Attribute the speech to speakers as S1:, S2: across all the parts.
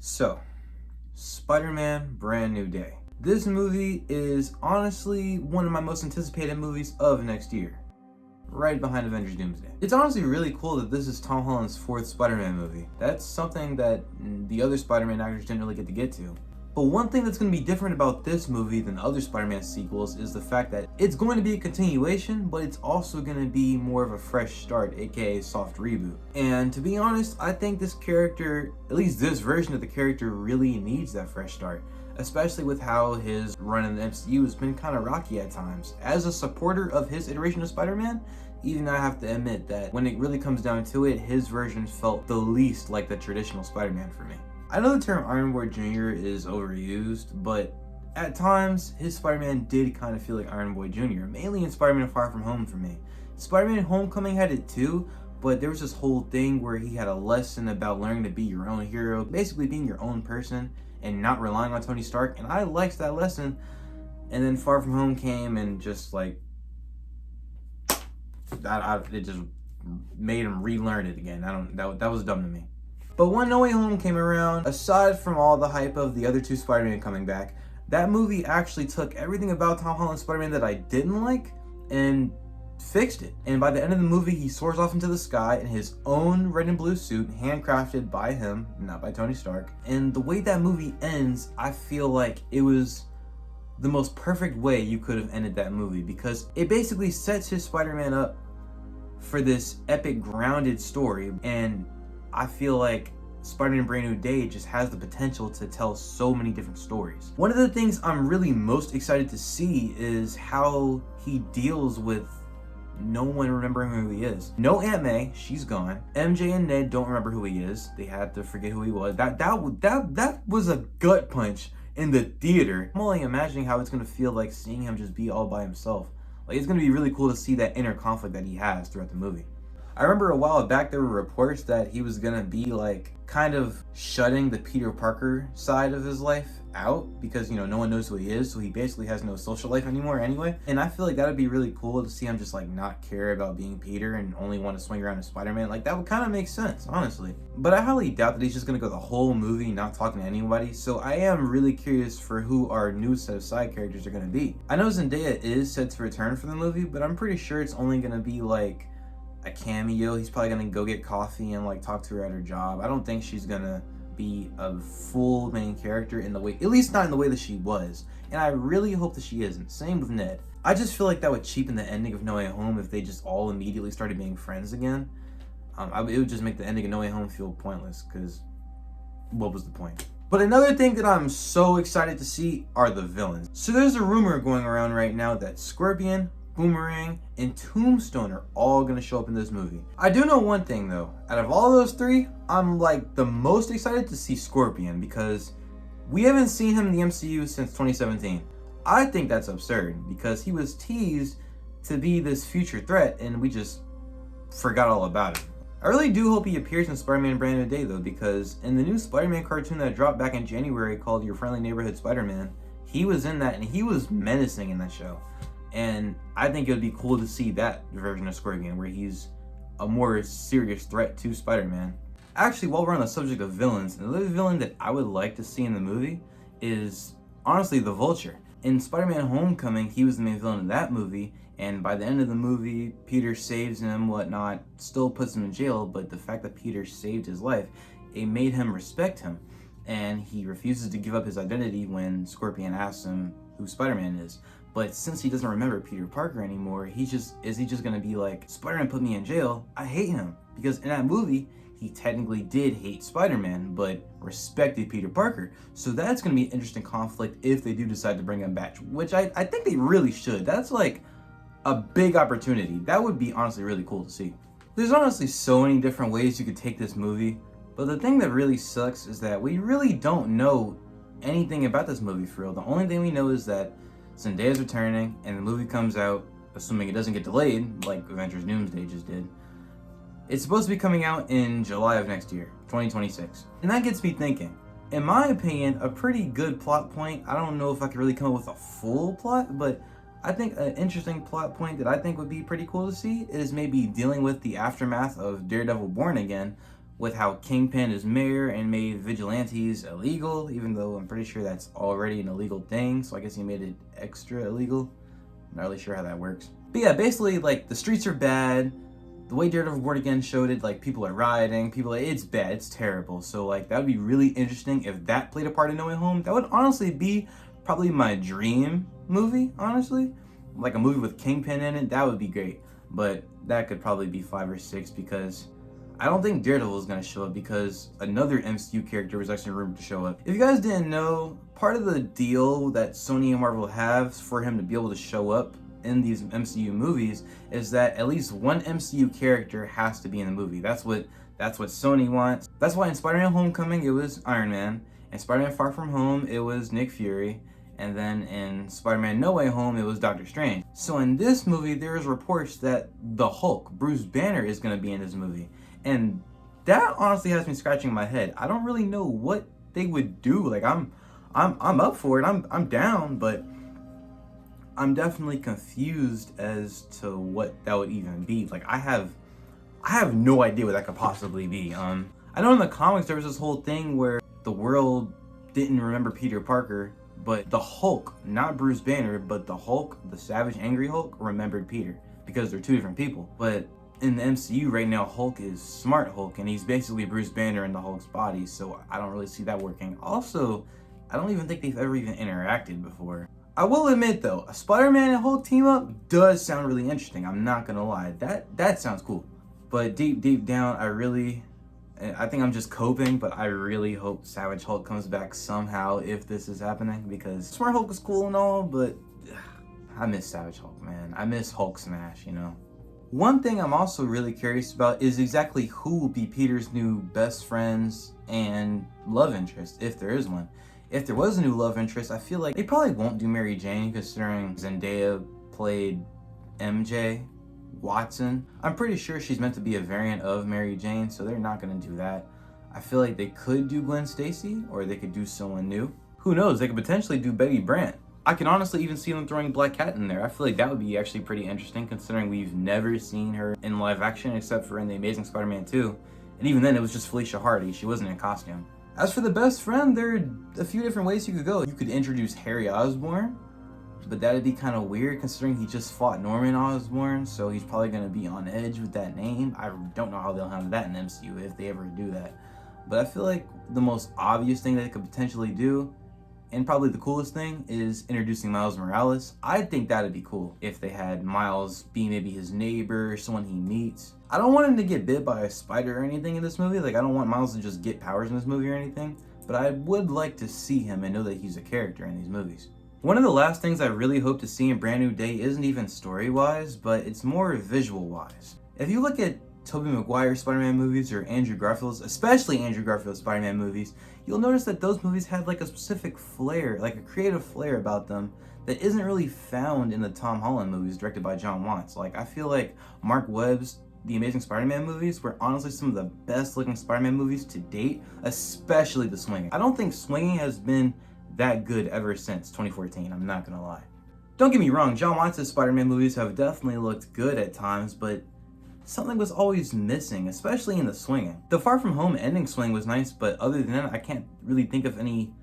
S1: So, Spider-Man Brand New Day. This movie is honestly one of my most anticipated movies of next year, right behind Avengers Doomsday. It's honestly really cool that this is Tom Holland's fourth Spider-Man movie. That's something that the other Spider-Man actors didn't really get to. But one thing that's going to be different about this movie than other Spider-Man sequels is the fact that it's going to be a continuation, but it's also going to be more of a fresh start, aka soft reboot. And to be honest, I think this character, at least this version of the character, really needs that fresh start, especially with how his run in the MCU has been kind of rocky at times. As a supporter of his iteration of Spider-Man, even I have to admit that when it really comes down to it, his version felt the least like the traditional Spider-Man for me. I know the term Iron Boy Jr. is overused, but at times, his Spider-Man did kind of feel like Iron Boy Jr., mainly in Spider-Man Far From Home for me. Spider-Man Homecoming had it too, but there was this whole thing where he had a lesson about learning to be your own hero, basically being your own person and not relying on Tony Stark, and I liked that lesson. And then Far From Home came and just like, it just made him relearn it again. That was dumb to me. But when No Way Home came around, aside from all the hype of the other two Spider-Man coming back, that movie actually took everything about Tom Holland's Spider-Man that I didn't like and fixed it. And by the end of the movie, he soars off into the sky in his own red and blue suit, handcrafted by him, not by Tony Stark. And the way that movie ends, I feel like it was the most perfect way you could have ended that movie, because it basically sets his Spider-Man up for this epic, grounded story. And I feel like Spider-Man Brand New Day just has the potential to tell so many different stories. One of the things I'm really most excited to see is how he deals with no one remembering who he is. No Aunt May, she's gone. MJ and Ned don't remember who he is. They had to forget who he was. That was a gut punch in the theater. I'm only imagining how it's gonna feel like seeing him just be all by himself. Like, it's gonna be really cool to see that inner conflict that he has throughout the movie. I remember a while back there were reports that he was gonna be like kind of shutting the Peter Parker side of his life out because, you know, no one knows who he is, so he basically has no social life anymore anyway. And I feel like that'd be really cool to see him just like not care about being Peter and only want to swing around as Spider-Man. Like, that would kind of make sense, honestly. But I highly doubt that he's just gonna go the whole movie not talking to anybody, so I am really curious for who our new set of side characters are gonna be. I know Zendaya is set to return for the movie, but I'm pretty sure it's only gonna be like a cameo. He's probably gonna go get coffee and like talk to her at her job. I don't think she's gonna be a full main character in the way, at least not in the way that she was. And I really hope that she isn't. Same with Ned. I just feel like that would cheapen the ending of No Way Home if they just all immediately started being friends again. It would just make the ending of No Way Home feel pointless, because what was the point? But another thing that I'm so excited to see are the villains. So there's a rumor going around right now that Scorpion, Boomerang, and Tombstone are all gonna show up in this movie. I do know one thing though, out of all those three, I'm like the most excited to see Scorpion, because we haven't seen him in the MCU since 2017. I think that's absurd, because he was teased to be this future threat and we just forgot all about it. I really do hope he appears in Spider-Man Brand New Day though, because in the new Spider-Man cartoon that dropped back in January called Your Friendly Neighborhood Spider-Man, he was in that and he was menacing in that show. And I think it would be cool to see that version of Scorpion where he's a more serious threat to Spider-Man. Actually, while we're on the subject of villains, another villain that I would like to see in the movie is honestly the Vulture. In Spider-Man Homecoming, he was the main villain in that movie, and by the end of the movie, Peter saves him, whatnot, still puts him in jail, but the fact that Peter saved his life, it made him respect him. And he refuses to give up his identity when Scorpion asks him who Spider-Man is. But since he doesn't remember Peter Parker anymore, is he just gonna be like, Spider-Man put me in jail, I hate him? Because in that movie, he technically did hate Spider-Man, but respected Peter Parker. So that's gonna be an interesting conflict if they do decide to bring him back, which I think they really should. That's like a big opportunity. That would be honestly really cool to see. There's honestly so many different ways you could take this movie, but the thing that really sucks is that we really don't know anything about this movie for real. The only thing we know is that Zendaya's returning, and the movie comes out, assuming it doesn't get delayed, like Avengers Doomsday just did. It's supposed to be coming out in July of next year, 2026. And that gets me thinking. In my opinion, a pretty good plot point, I don't know if I could really come up with a full plot, but I think an interesting plot point that I think would be pretty cool to see is maybe dealing with the aftermath of Daredevil Born Again, with how Kingpin is mayor and made vigilantes illegal, even though I'm pretty sure that's already an illegal thing, so I guess he made it extra illegal. I'm not really sure how that works. But yeah, basically, like, the streets are bad. The way Daredevil Born Again showed it, like, people are rioting, it's bad, it's terrible. So, like, that would be really interesting if that played a part in No Way Home. That would honestly be probably my dream movie, honestly. Like a movie with Kingpin in it, that would be great. But that could probably be 5 or 6 because I don't think Daredevil is going to show up because another MCU character was actually rumored to show up. If you guys didn't know, part of the deal that Sony and Marvel have for him to be able to show up in these MCU movies is that at least one MCU character has to be in the movie. That's what Sony wants. That's why in Spider-Man Homecoming it was Iron Man, in Spider-Man Far From Home it was Nick Fury, and then in Spider-Man No Way Home it was Doctor Strange. So in this movie there's reports that the Hulk, Bruce Banner, is going to be in this movie, and that honestly has me scratching my head. I don't really know what they would do. Like I'm up for it. I'm down, but I'm definitely confused as to what that would even be. Like I have no idea what that could possibly be. I know in the comics there was this whole thing where the world didn't remember Peter Parker, but the Hulk, not Bruce Banner, but the Hulk, the Savage Angry Hulk, remembered Peter because they're two different people. But in the MCU right now, Hulk is Smart Hulk, and he's basically Bruce Banner in the Hulk's body, so I don't really see that working. Also, I don't even think they've ever even interacted before. I will admit though, a Spider-Man and Hulk team up does sound really interesting. I'm not gonna lie, that sounds cool. But deep down, I think I'm just coping, but I really hope Savage Hulk comes back somehow if this is happening, because Smart Hulk is cool and all, but I miss Savage Hulk, man. I miss Hulk Smash, you know? One thing I'm also really curious about is exactly who will be Peter's new best friends and love interest, if there is one. If there was a new love interest, I feel like they probably won't do Mary Jane, considering Zendaya played MJ Watson. I'm pretty sure she's meant to be a variant of Mary Jane, so they're not going to do that. I feel like they could do Gwen Stacy, or they could do someone new. Who knows, they could potentially do Betty Brant. I can honestly even see them throwing Black Cat in there. I feel like that would be actually pretty interesting, considering we've never seen her in live action except for in The Amazing Spider-Man 2. And even then, it was just Felicia Hardy. She wasn't in costume. As for the best friend, there are a few different ways you could go. You could introduce Harry Osborn, but that'd be kind of weird considering he just fought Norman Osborn, so he's probably going to be on edge with that name. I don't know how they'll handle that in MCU if they ever do that. But I feel like the most obvious thing that they could potentially do, and probably the coolest thing, is introducing Miles Morales. I think that'd be cool if they had Miles be maybe his neighbor, someone he meets. I don't want him to get bit by a spider or anything in this movie. Like, I don't want Miles to just get powers in this movie or anything, but I would like to see him and know that he's a character in these movies. One of the last things I really hope to see in Brand New Day isn't even story-wise, but it's more visual-wise. If you look at Tobey Maguire's Spider-Man movies or Andrew Garfield's, especially Andrew Garfield's Spider-Man movies, you'll notice that those movies had like a specific flair, like a creative flair about them that isn't really found in the Tom Holland movies directed by Jon Watts. Like, I feel like Mark Webb's The Amazing Spider-Man movies were honestly some of the best looking Spider-Man movies to date, especially The Swinging. I don't think Swinging has been that good ever since 2014, I'm not gonna lie. Don't get me wrong, Jon Watts' Spider-Man movies have definitely looked good at times, but something was always missing, especially in The Swinging. The Far From Home ending swing was nice, but other than that, I can't really think of any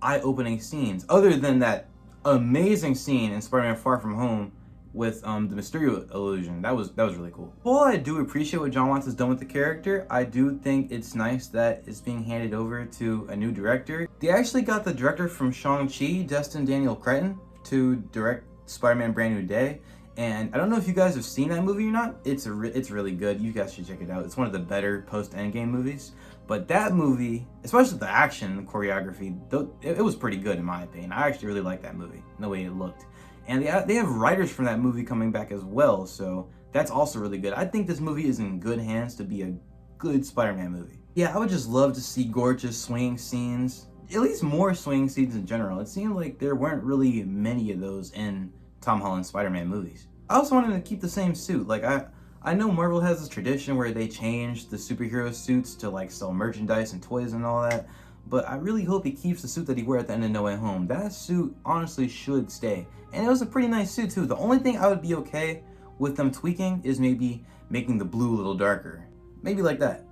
S1: eye-opening scenes, other than that amazing scene in Spider-Man Far From Home with the Mysterio illusion. That was really cool. While I do appreciate what Jon Watts has done with the character, I do think it's nice that it's being handed over to a new director. They actually got the director from Shang-Chi, Destin Daniel Cretton, to direct Spider-Man Brand New Day. And I don't know if you guys have seen that movie or not. It's really good. You guys should check it out. It's one of the better post-Endgame movies. But that movie, especially the action and the choreography, it was pretty good in my opinion. I actually really liked that movie, the way it looked. And they have writers from that movie coming back as well, so that's also really good. I think this movie is in good hands to be a good Spider-Man movie. Yeah, I would just love to see gorgeous swinging scenes, at least more swinging scenes in general. It seemed like there weren't really many of those in Tom Holland's Spider-Man movies. I also wanted to keep the same suit. Like, I know Marvel has this tradition where they change the superhero suits to like sell merchandise and toys and all that, but I really hope he keeps the suit that he wore at the end of No Way Home. That suit honestly should stay. And it was a pretty nice suit too. The only thing I would be okay with them tweaking is maybe making the blue a little darker. Maybe like that.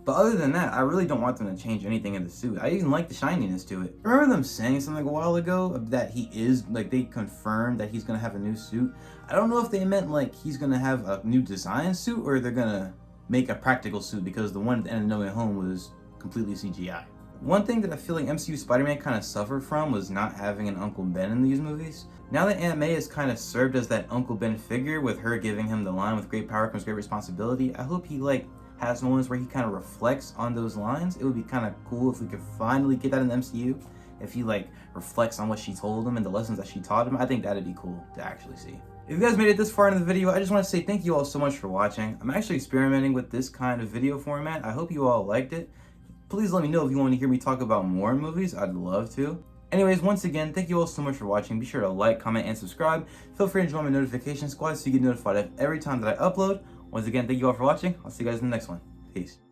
S1: But other than that, I really don't want them to change anything in the suit. I even like the shininess to it. I remember them saying something a while ago that he is, like, they confirmed that he's gonna have a new suit. I don't know if they meant like he's gonna have a new design suit or they're gonna make a practical suit, because the one at the end of No Way Home was completely CGI. One thing that I feel like MCU Spider-Man kind of suffered from was not having an Uncle Ben in these movies. Now that Aunt May has kind of served as that Uncle Ben figure, with her giving him the line, "With great power comes great responsibility," I hope he like has moments where he kind of reflects on those lines. It would be kind of cool if we could finally get that in the MCU. If he like reflects on what she told him and the lessons that she taught him, I think that'd be cool to actually see. If you guys made it this far in the video, I just want to say thank you all so much for watching. I'm actually experimenting with this kind of video format. I hope you all liked it. Please let me know if you want to hear me talk about more movies. I'd love to. Anyways, once again, thank you all so much for watching. Be sure to like, comment, and subscribe. Feel free to join my notification squad so you get notified of every time that I upload. Once again, thank you all for watching. I'll see you guys in the next one. Peace.